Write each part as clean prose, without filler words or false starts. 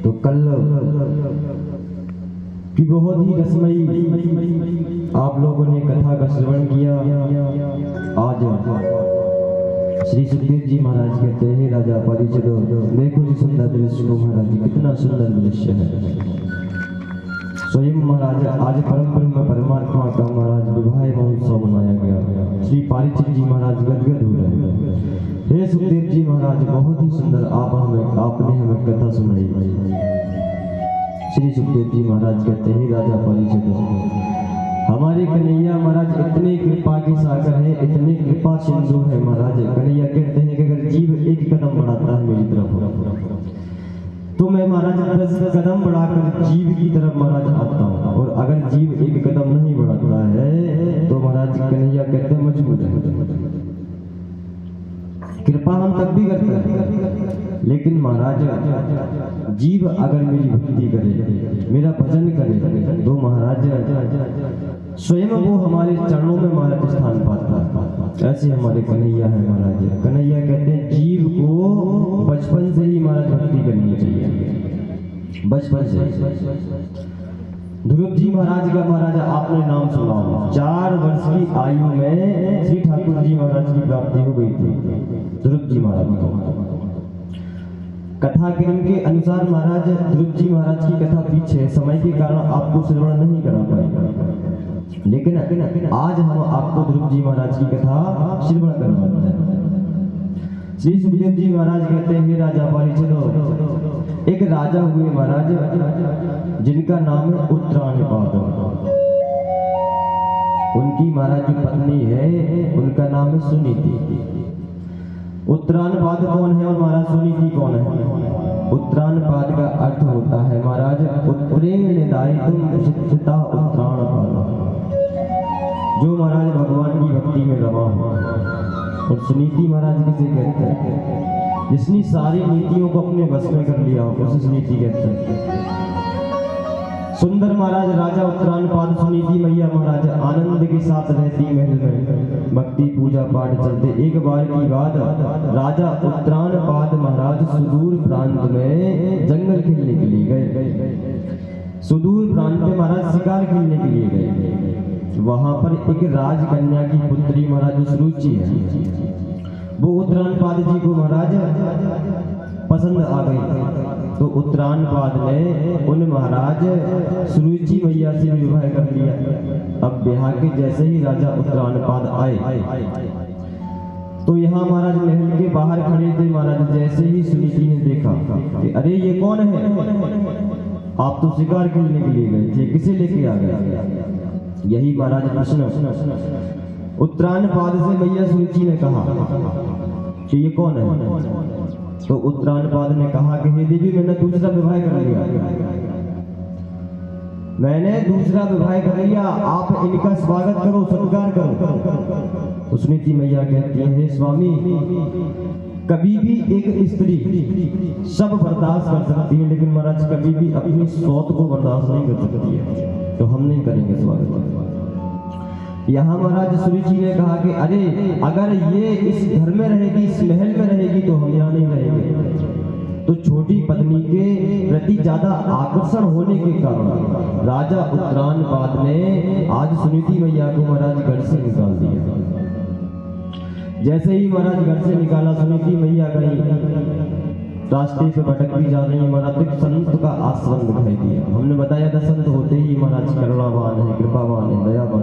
तो कल की बहुत ही रसमयी आप लोगों ने कथा का श्रवण किया। आज श्री सुखदेव जी महाराज कहते हैं, राजा परिचय देखो जी सुंदर दृश्य को महाराज जी, कितना सुंदर दृश्य है। स्वयं महाराज आज परम ब्रह्म परमात्मा का महाराज विवाह महोत्सव मनाया गया। श्री पारिचित जी महाराज गदगद हो रहे हैं। हे सुखदेव जी महाराज, बहुत ही सुंदर आपने हमें कथा सुनाई। श्री सुखदेव जी महाराज कहते हैं, राजा परिचय हमारे कन्हैया महाराज इतने कृपा के सागर है, इतने कृपा सिंधु है महाराज। कन्हैया कहते हैं कि अगर जीव एक कदम बढ़ाता है मेरी तरफ तो मैं महाराज 10 कदम बढ़ाकर जीव की तरफ महाराज आता हूँ, और अगर जीव एक कदम नहीं बढ़ाता है तो महाराज कन्हैया कहते हैं मजबूर है। कृपा हम तब भी करते हैं, लेकिन महाराज जीव अगर मेरी भक्ति करे, मेरा भजन करे, तो महाराज स्वयं वो हमारे चरणों में महाराज स्थान पाता। ऐसे हमारे कन्हैया है महाराज। कन्हैया कहते हैं जीव को बचपन से ही महाराज भक्ति करनी चाहिए, बचपन से। ध्रुव जी महाराज का महाराज आपने नाम सुना, 4 वर्ष की आयु में श्री ठाकुर जी महाराज की प्राप्ति हो गई थी ध्रुव जी महाराज को। कथा क्रम के अनुसार महाराज ध्रुव जी महाराज की कथा पीछे समय के कारण आपको श्रवण नहीं करा पाए, लेकिन आज हम आपको ध्रुव जी महाराज की कथा श्रवण करवाते हैं। श्री सुखदेव जी महाराज कहते हैं, राजा परिचय एक राजा हुए महाराज जिनका नाम है उत्तरायणपाद। उनकी महाराज की पत्नी है, उनका नाम है सुनीति। उत्तरायणपाद कौन है और महाराज सुनीति कौन है? उत्तरायणपाद का अर्थ होता है महाराज उत्तरेण दायित्वं शिक्षिता उत्तरायणपाद, जो महाराज भगवान की भक्ति में रवा हो। और सुनीति महाराज किसे कहते हैं? जिसने सारी नीतियों को अपने वश में कर लिया हो, उसे सुनीति कहते हैं। सुंदर महाराज राजा उत्तरायणपाद सुनीति मैया महाराज आनंद के साथ रहती महल में, भक्ति पूजा पाठ चलते। एक बार की बात, राजा उत्तरायणपाद महाराज सुदूर प्रांत में जंगल खेलने के लिए गए। सुदूर प्रांत में महाराज शिकार खेलने के लिए गए। वहां पर एक राजकन्या की पुत्री महाराज सुरुचि है, वो उत्तरायणपाद जी को महाराज पसंद आ गई। तो उत्तरायणपाद ने उन महाराज सुरुचि मैया से विवाह कर लिया। अब ब्याह के जैसे ही राजा उत्तरायणपाद आए तो यहाँ महाराज महल के बाहर खड़े थे महाराज। जैसे ही सुनीति ने देखा कि अरे ये कौन है, आप तो शिकार खेलने के लिए गए थे, किसे लेके आ गए? यही महाराज प्रश्न उत्तरायणपाद से मैया सुरुचि ने कहा कि ये कौन है? तो उत्तरायणपाद ने कहा कि हे देवी, मैंने दूसरा विवाह कर लिया, मैंने दूसरा विवाह कर लिया, आप इनका स्वागत करो, सत्कार करो। तो सुनीति मैया कहती है, हे स्वामी, कभी भी एक स्त्री सब बर्दाश्त कर सकती है, लेकिन महाराज कभी भी अपनी सौत को बर्दाश्त नहीं कर सकती है, तो हम नहीं करेंगे स्वागत। यहाँ महाराज सुरुचि ने कहा कि अरे अगर ये इस घर में रहेगी, इस महल में रहेगी, तो हम यहाँ नहीं रहेंगे। तो छोटी पत्नी के प्रति ज्यादा आकर्षण होने के कारण राजा उत्तरायणपाद ने आज सुनीति मैया को महाराज घर से निकाल दिया। जैसे ही महाराज घर से निकाला, सुनीति मैया गई, रास्ते पे भटक भी जा रही है महाराज। एक संत का आश्रम दिखाई दिया। हमने बताया था संत होते ही महाराज करुणावान है, कृपावान है, दयावान।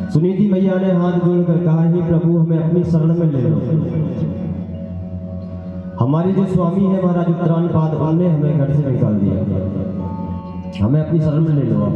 सुनीति मैया ने हाथ जोड़कर कहा, हे प्रभु, हमें अपनी शरण में ले लो। हमारे जो स्वामी है महाराज उत्तरायणपाद, उन्होंने हमें घर से निकाल दिया, हमें अपनी शरण में ले लो आप।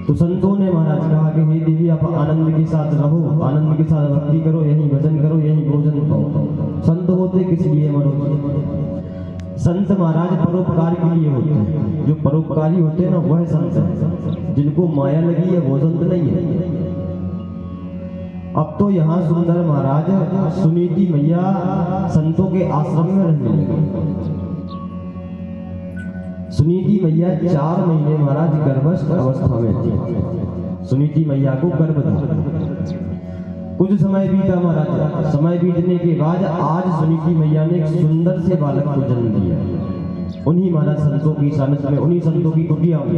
तो संतों ने महाराज कहा कि हे देवी, आप आनंद के साथ रहो, आनंद के साथ भक्ति करो, यही भजन करो, यही भोजन पाओ। संत होते किस लिए मनोज? संत महाराज परोपकार के लिए होते हैं। जो परोपकारी होते हैं ना, वह संत है। जिनको माया लगी है वो संत नहीं है। अब तो यहाँ सुंदर महाराज सुनीति मैया संतों के आश्रम में रहने लगे। सुनीति मैया 4 महीने महाराज गर्भस्थ अवस्था में थी। सुनीति मैया को गर्भ था। कुछ समय बीता महाराज। समय बीतने के बाद आज सुनीति मैया ने एक सुंदर से बालक को जन्म दिया। उन्हीं महाराज संतों की सानिध्य में, उन्हीं संतों की कुटिया में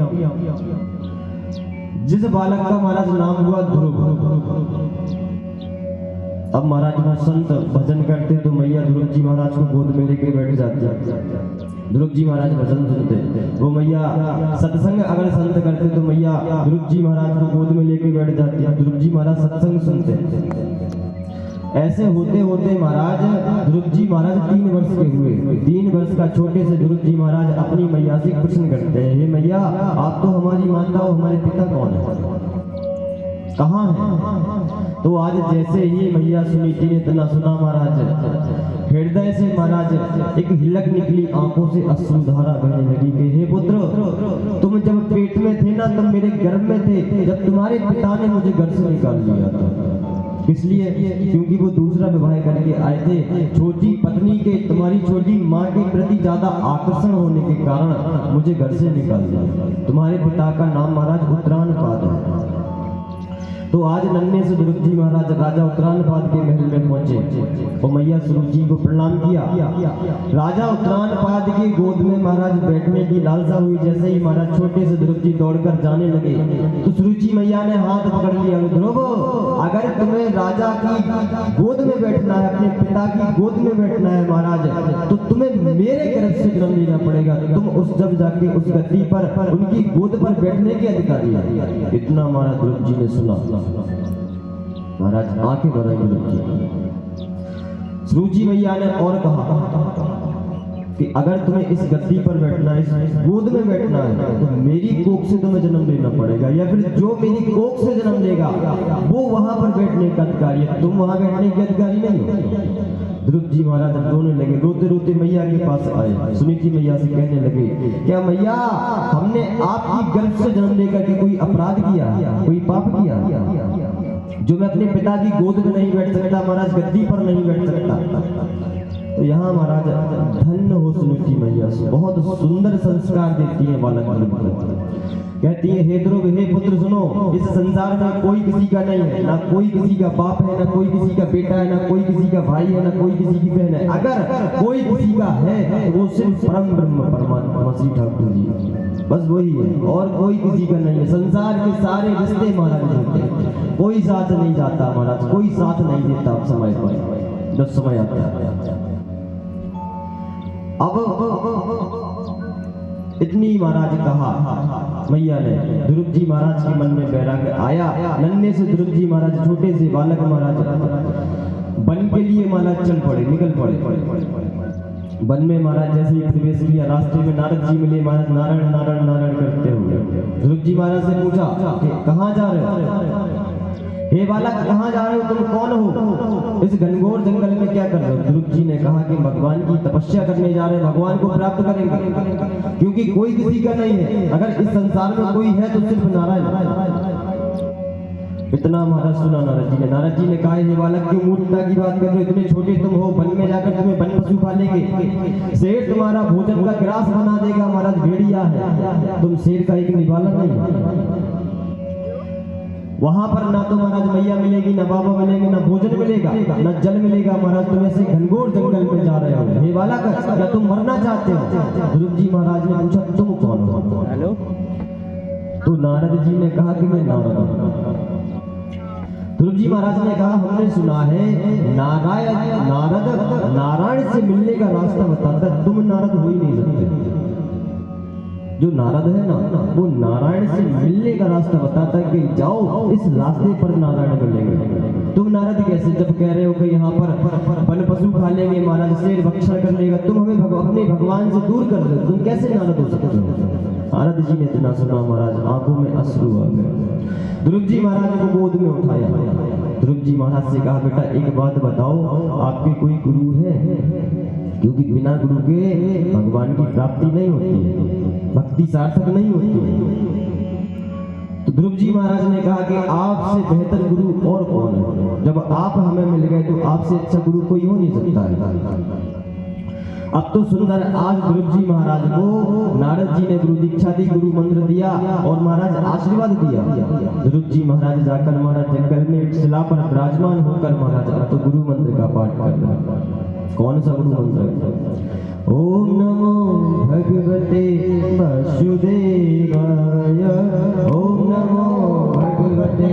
जिस बालक का महाराज नाम हुआ ध्रुव। अब महाराज वो संत भजन करते तो मैया ध्रुव जी महाराज को गोद में लेके बैठ जाते। ध्रुव जी महाराज भजन सुनते, वो मैया सत्संग अगर संत करते तो मैया ध्रुव जी महाराज को गोद में लेके बैठ जाती। ध्रुव जी महाराज सत्संग सुनते। ऐसे होते होते महाराज ध्रुव जी महाराज 3 वर्ष के हुए। 3 वर्ष का छोटे से ध्रुव जी महाराज अपनी मैया से प्रश्न करते हैं, हे मैया आप तो हमारी माता हो, हमारे पिता कौन है, कहाँ है? तो आज जैसे ही मैया सुनीति ने इतना सुना महाराज, हृदय से महाराज एक हिलक निकली, आंखों से अश्रुधारा बहने लगी कि हे पुत्र, तुम जब पेट में थे ना, तुम मेरे गर्भ में थे जब तुम्हारे पिता ने मुझे घर से निकाल लिया था। इसलिए क्योंकि वो दूसरा विवाह करके आए थे। छोटी पत्नी के, तुम्हारी छोटी माँ के प्रति ज्यादा आकर्षण होने के कारण मुझे घर से निकाल दिया। तुम्हारे पिता का नाम महाराज उत्तरानपाद है। तो आज नन्हे से ध्रुव जी महाराज राजा उत्तरानपाद के महल में पहुंचे और मैया सुरुचि जी को प्रणाम किया। राजा उत्तरानपाद की गोद में महाराज बैठने की लालसा हुई। जैसे ही महाराज छोटे से ध्रुव जी दौड़कर जाने लगे तो सुरुचि मैया ने हाथ पकड़ लिया, ध्रुव अगर तुम्हें राजा की गोद में बैठना है, अपने पिता की गोद में बैठना है महाराज, तो तुम्हें मेरे गर्भ से जन्म लेना पड़ेगा। तुम उस जब जाके उस गद्दी पर उनकी गोद पर बैठने के अधिकारी है। इतना महाराज ध्रुव जी ने सुना, महाराज आंखें भर आई। सुरुचि मैया ने और कहा कि अगर तुम्हें इस गद्दी पर बैठना है, इस गोद में बैठना है, तो मेरी कोख से तुम्हें जन्म लेना पड़ेगा, या फिर जो मेरी कोख से जन्म लेगा वो वहां पर बैठने का अधिकारी है, तुम वहां बैठने के अधिकारी नहीं हो। ध्रुव जी महाराज रोने लगे, रोते रोते मैया के पास आए। सुनीति मैया से कहने लगे, क्या मैया हमने आपकी गर्भ से जन्म लेकर के कोई अपराध किया, कोई पाप किया जो मैं अपने पिता की गोद में नहीं बैठ सकता, महाराज गद्दी पर नहीं बैठ सकता? तो यहाँ महाराज धन्य हो सुनीति मैया से, बहुत सुंदर संस्कार देती है बालक को। कहती है, हे ध्रुव, हे पुत्र सुनो, इस संसार में कोई किसी का नहीं है, ना कोई किसी का बाप है, ना कोई किसी का बेटा है, ना कोई किसी का भाई है, ना कोई किसी की बहन है। अगर कोई किसी का है तो वो सिर्फ परम ब्रह्म परमात्मा श्री ठाकुर जी, बस वही है, और कोई किसी का नहीं है। संसार के सारे रिश्ते महाराज होते हैं, कोई साथ नहीं जाता महाराज, कोई साथ नहीं देता समय पर, जब समय आता है। अब इतनी महाराज कहा मैया ने, ध्रुव जी महाराज के मन में वैराग्य आया। नन्हे से ध्रुव जी महाराज, छोटे से बालक महाराज वन के लिए महाराज चल पड़े, निकल पड़े। वन में महाराज जैसे ही प्रवेश किया, रास्ते में नारद जी मिले। महाराज नारायण नारायण नारायण करते हुए ध्रुव जी महाराज से पूछा कि कहाँ जा रहे हो? हे बालक कहाँ जा रहे हो, तुम कौन हो, इस घनघोर जंगल में क्या कर रहे हो? ध्रुव जी ने कहा कि भगवान की तपस्या करने जा रहे हैं, भगवान को प्राप्त करेंगे, क्योंकि कोई किसी का नहीं है। अगर इस संसार में कोई है तो सिर्फ नारायण। इतना महाराज सुना नारद जी ने। नारद जी ने कहा, हे बालक क्यों मूर्खता की बात कर रहे हो, इतने छोटे तुम हो, वन में जाकर तुम्हें वन पशु पालेंगे, शेर तुम्हारा भोजन का ग्रास बना देगा। महाराज भेड़िया है, तुम शेर का एक निवाला नहीं। वहां पर ना तो महाराज मैया मिलेगी, ना बाबा मिलेंगे, ना भोजन मिलेगा, ना जल मिलेगा। महाराज तुम ऐसे घनघोर जंगल में जा रहे हो, हे बालक क्या तुम मरना चाहते हो? ध्रुव जी महाराज ने पूछा, तुम कौन हो? हेलो। तो नारद जी ने कहा कि मैं नारद हूं। ध्रुव जी महाराज ने कहा, हमने सुना है नारद नारायण से मिलने का रास्ता बताता है, तुम नारद हो ही नहीं सकते। जो नारद है ना, वो नारायण से मिलने का रास्ता बताता है कि जाओ इस रास्ते पर नारायण मिलेंगे। तुम नारद कैसे, जब कह रहे हो कि यहाँ पर वन पशु खा लेंगे, महाराज शेर भक्षण कर लेगा, तुम हमें अपने भगवान से दूर कर रहे हो, तुम कैसे नारद हो सकते हो? नारद जी ने इतना सुना महाराज आंखों में अश्रु आ गए। ध्रुव जी महाराज को गोद में उठाया। ध्रुव जी महाराज से कहा, बेटा एक बात बताओ, आपके कोई गुरु है? क्योंकि बिना गुरु के भगवान की प्राप्ति नहीं होती है, भक्ति सार्थक नहीं होती है। तो ध्रुव जी महाराज ने कहा कि आपसे बेहतर गुरु और कौन है? जब आप हमें मिल गए तो आपसे अच्छा गुरु कोई हो नहीं सकता है। अब तो सुंदर, आज ध्रुव जी महाराज को नारद जी ने गुरु दीक्षा दी, गुरु मंत्र दिया और महाराज आशीर्वाद दिया। ध्रुव जी महाराज जाकर महाराज जंगल में एक शिला पर विराजमान होकर महाराज अब तो गुरु मंत्र का पाठ कर रहे हैं। कौन सा गुरु मंत्र? ओम नमो भगवते वासुदेवाय। ओम नमो भगवते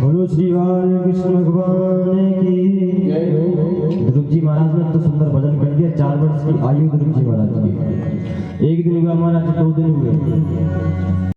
बोलो श्री कृष्ण भगवान की। ध्रुव जी महाराज ने तो सुंदर भजन कर दिया। 4 वर्ष की आयु ध्रुव जी महाराज की। एक दिन हुआ महाराज, 2 दिन हुए।